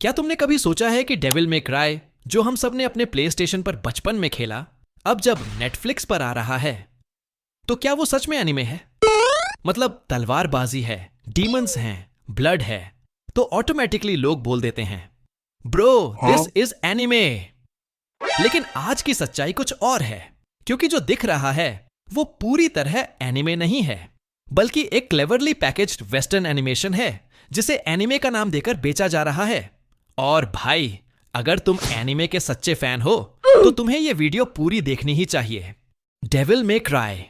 क्या तुमने कभी सोचा है कि डेविल मे क्राई, जो हम सब ने अपने प्ले स्टेशन पर बचपन में खेला, अब जब नेटफ्लिक्स पर आ रहा है तो क्या वो सच में एनिमे है? मतलब तलवारबाजी है, डीमंस हैं, ब्लड है, तो ऑटोमेटिकली लोग बोल देते हैं ब्रो दिस इज एनिमे। लेकिन आज की सच्चाई कुछ और है, क्योंकि जो दिख रहा है वो पूरी तरह एनिमे नहीं है, बल्कि एक क्लेवरली पैकेज्ड वेस्टर्न एनिमेशन है जिसे एनिमे का नाम देकर बेचा जा रहा है। और भाई, अगर तुम एनिमे के सच्चे फैन हो तो तुम्हें यह वीडियो पूरी देखनी ही चाहिए। डेविल मे क्राई,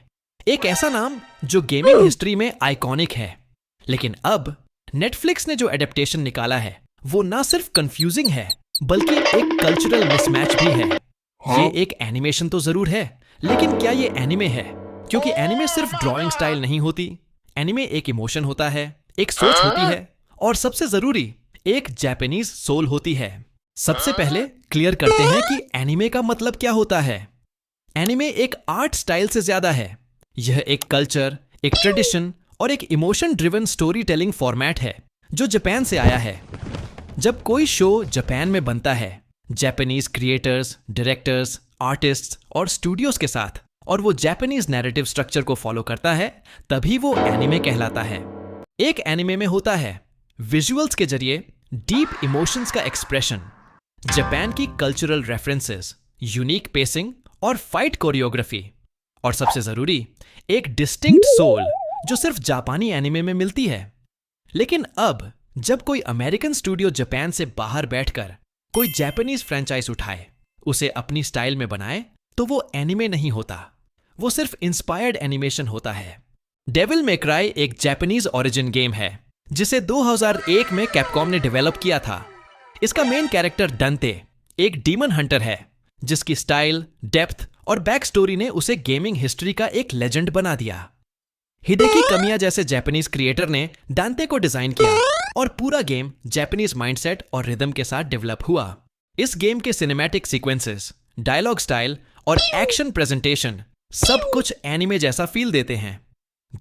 एक ऐसा नाम जो गेमिंग हिस्ट्री में आइकॉनिक है, लेकिन अब नेटफ्लिक्स ने जो एडेप्टेशन निकाला है वो ना सिर्फ कंफ्यूजिंग है बल्कि एक कल्चरल मिसमैच भी है। ये एक एनिमेशन तो जरूर है, लेकिन क्या ये एनिमे है? क्योंकि एनिमे सिर्फ ड्राइंग स्टाइल नहीं होती, एनिमे एक इमोशन होता है, एक सोच होती है, और सबसे जरूरी एक जापानीज सोल होती है। सबसे पहले क्लियर करते हैं कि एनिमे का मतलब क्या होता है। एनिमे एक आर्ट स्टाइल से ज्यादा है। यह एक कल्चर, एक ट्रेडिशन और एक emotion driven story telling format है जो जापान से आया है। जब कोई शो जापान में बनता है, जापानीज क्रिएटर्स, डायरेक्टर्स, आर्टिस्ट्स और स्टूडियोज के साथ, और वो जापानीज नैरेटिव स्ट्रक्चर को फॉलो करता है, तभी वो एनिमे कहलाता है। एक एनिमे में होता है विजुअल्स के जरिए डीप इमोशंस का एक्सप्रेशन, जापान की कल्चरल रेफरेंसेस, यूनिक पेसिंग और फाइट कोरियोग्राफी, और सबसे जरूरी एक डिस्टिंक्ट सोल जो सिर्फ जापानी एनिमे में मिलती है। लेकिन अब जब कोई अमेरिकन स्टूडियो जापान से बाहर बैठकर कोई जापानीज फ्रेंचाइज उठाए, उसे अपनी स्टाइल में बनाए, तो वो एनिमे नहीं होता, वो सिर्फ इंस्पायर्ड एनिमेशन होता है। डेविल मे क्राई एक जापानीज ओरिजिन गेम है जिसे 2001 में कैपकॉम ने डेवलप किया था। इसका मेन कैरेक्टर डंते एक डीमन हंटर है जिसकी स्टाइल, डेप्थ और बैक स्टोरी ने उसे गेमिंग हिस्ट्री का एक लेजेंड बना दिया। हिडेकी कामिया जैसे जापानीज क्रिएटर ने डांते को डिजाइन किया और पूरा गेम जापानीज माइंडसेट और रिदम के साथ डेवलप हुआ। इस गेम के सिनेमैटिक सीक्वेंसेस, डायलॉग स्टाइल और एक्शन प्रेजेंटेशन सब कुछ एनिमे जैसा फील देते हैं।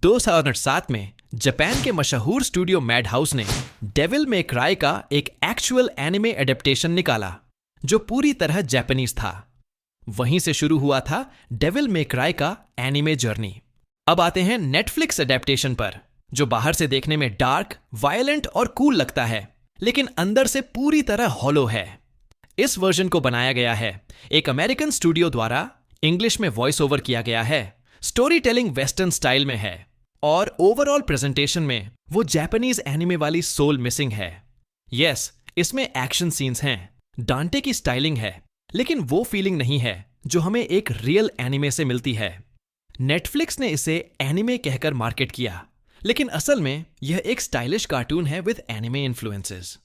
2007 में जापान के मशहूर स्टूडियो मैड हाउस ने डेविल मे क्राई का एक एक्चुअल एनिमे एडेप्टेशन निकाला जो पूरी तरह जापानीज था। वहीं से शुरू हुआ था डेविल मे क्राई का एनिमे जर्नी। अब आते हैं नेटफ्लिक्स एडेप्टेशन पर, जो बाहर से देखने में डार्क, वायलेंट और कूल लगता है, लेकिन अंदर से पूरी तरह हॉलो है। इस वर्जन को बनाया गया है एक अमेरिकन स्टूडियो द्वारा, इंग्लिश में वॉइस ओवर किया गया है, स्टोरी टेलिंग वेस्टर्न स्टाइल में है, और ओवरऑल प्रेजेंटेशन में वो जापानीज एनिमे वाली सोल मिसिंग है। यस, इसमें एक्शन सीन्स हैं, डांटे की स्टाइलिंग है, लेकिन वो फीलिंग नहीं है जो हमें एक रियल एनिमे से मिलती है। नेटफ्लिक्स ने इसे एनिमे कहकर मार्केट किया, लेकिन असल में यह एक स्टाइलिश कार्टून है विद एनिमे इन्फ्लुएंसेस।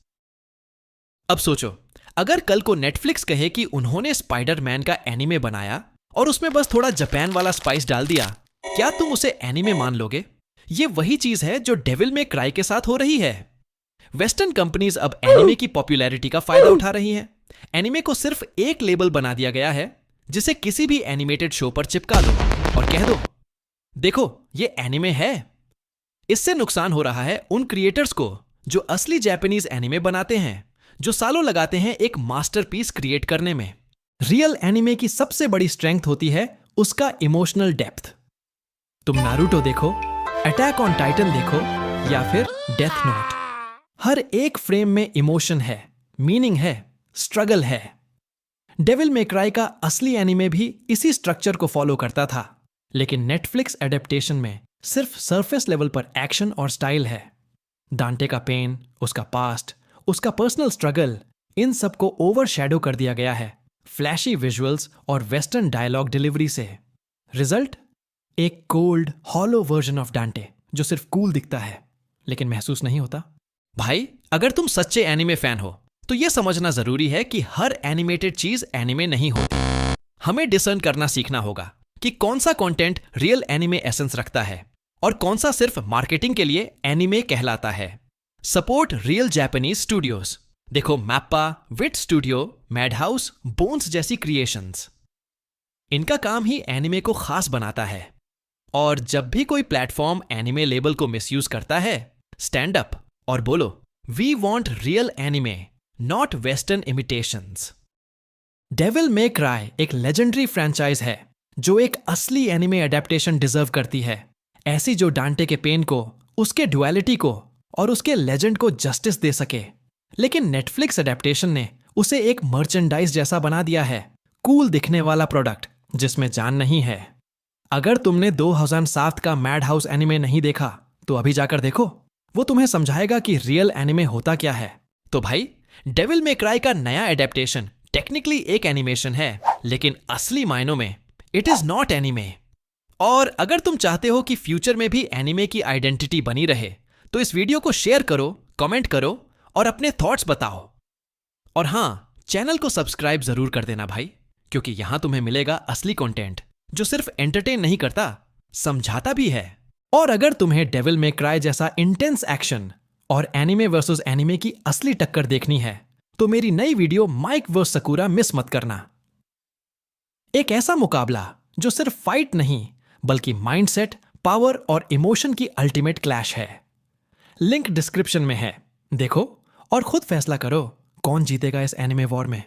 अब सोचो, अगर कल को नेटफ्लिक्स कहे कि उन्होंने स्पाइडरमैन का एनिमे बनाया और उसमें बस थोड़ा जापान वाला स्पाइस डाल दिया, क्या तुम उसे एनिमे मान लोगे? ये वही चीज है जो डेविल मे क्राई के साथ हो रही है। वेस्टर्न कंपनीज अब एनिमे की पॉपुलैरिटी का फायदा उठा रही हैं। एनिमे को सिर्फ एक लेबल बना दिया गया है जिसे किसी भी एनिमेटेड शो पर चिपका दो और कह दो, देखो ये एनिमे है। इससे नुकसान हो रहा है उन क्रिएटर्स को जो असली जापानीज एनिमे बनाते हैं, जो सालों लगाते हैं एक मास्टरपीस क्रिएट करने में। रियल एनिमे की सबसे बड़ी स्ट्रेंथ होती है उसका इमोशनल डेप्थ। तुम नारुतो देखो, अटैक ऑन टाइटन देखो, या फिर डेथ नोट, हर एक फ्रेम में इमोशन है, मीनिंग है, स्ट्रगल है। डेविल मे क्राई का असली एनिमे भी इसी स्ट्रक्चर को फॉलो करता था, लेकिन नेटफ्लिक्स एडेप्टेशन में सिर्फ सरफेस लेवल पर एक्शन और स्टाइल है। डांटे का पेन, उसका पास्ट, उसका पर्सनल स्ट्रगल, इन सबको ओवरशैडो कर दिया गया है फ्लैशी विजुअल्स और वेस्टर्न डायलॉग डिलीवरी से। रिजल्ट, एक कोल्ड, हॉलो वर्जन ऑफ डांटे जो सिर्फ कूल दिखता है लेकिन महसूस नहीं होता। भाई, अगर तुम सच्चे एनिमे फैन हो तो यह समझना जरूरी है कि हर एनिमेटेड चीज एनिमे नहीं होती। हमें डिसर्न करना सीखना होगा कि कौन सा कंटेंट रियल एनिमे एसेंस रखता है और कौन सा सिर्फ मार्केटिंग के लिए एनिमे कहलाता है। Support real Japanese studios. देखो मैप्पा, विट स्टूडियो, मैड हाउस, बोन्स जैसी क्रिएशंस। इनका काम ही एनिमे को खास बनाता है। और जब भी कोई प्लेटफॉर्म एनिमे लेबल को मिसयूज करता है, स्टैंड अप और बोलो, we want real anime, not western imitations. Devil may Cry एक लेजेंडरी फ्रेंचाइज है जो एक असली एनिमे एडेप्टेशन डिजर्व करती है, ऐसी जो डांटे के पेन को, उसके ड्युअलिटी को और उसके लेजेंड को जस्टिस दे सके। लेकिन नेटफ्लिक्स एडेप्टेशन ने उसे एक मर्चेंडाइज जैसा बना दिया है, कूल दिखने वाला प्रोडक्ट जिसमें जान नहीं है। अगर तुमने 2007 का मैड हाउस एनिमे नहीं देखा तो अभी जाकर देखो, वो तुम्हें समझाएगा कि रियल एनिमे होता क्या है। तो भाई, डेविल मे क्राई का नया एडेप्टेशन टेक्निकली एक एनिमेशन है, लेकिन असली मायनों में इट इज नॉट एनिमे। और अगर तुम चाहते हो कि फ्यूचर में भी एनिमे की आइडेंटिटी बनी रहे, तो इस वीडियो को शेयर करो, कमेंट करो और अपने थॉट्स बताओ। और हाँ, चैनल को सब्सक्राइब जरूर कर देना भाई, क्योंकि यहां तुम्हें मिलेगा असली कंटेंट जो सिर्फ एंटरटेन नहीं करता, समझाता भी है। और अगर तुम्हें डेविल मे क्राई जैसा इंटेंस एक्शन और एनिमे वर्सेस एनिमे की असली टक्कर देखनी है, तो मेरी नई video Mike versus Sakura miss मत करना। एक ऐसा मुकाबला जो सिर्फ फाइट नहीं बल्कि माइंडसेट, पावर और इमोशन की अल्टीमेट क्लैश है। लिंक डिस्क्रिप्शन में है, देखो और खुद फैसला करो कौन जीतेगा इस एनिमे वॉर में।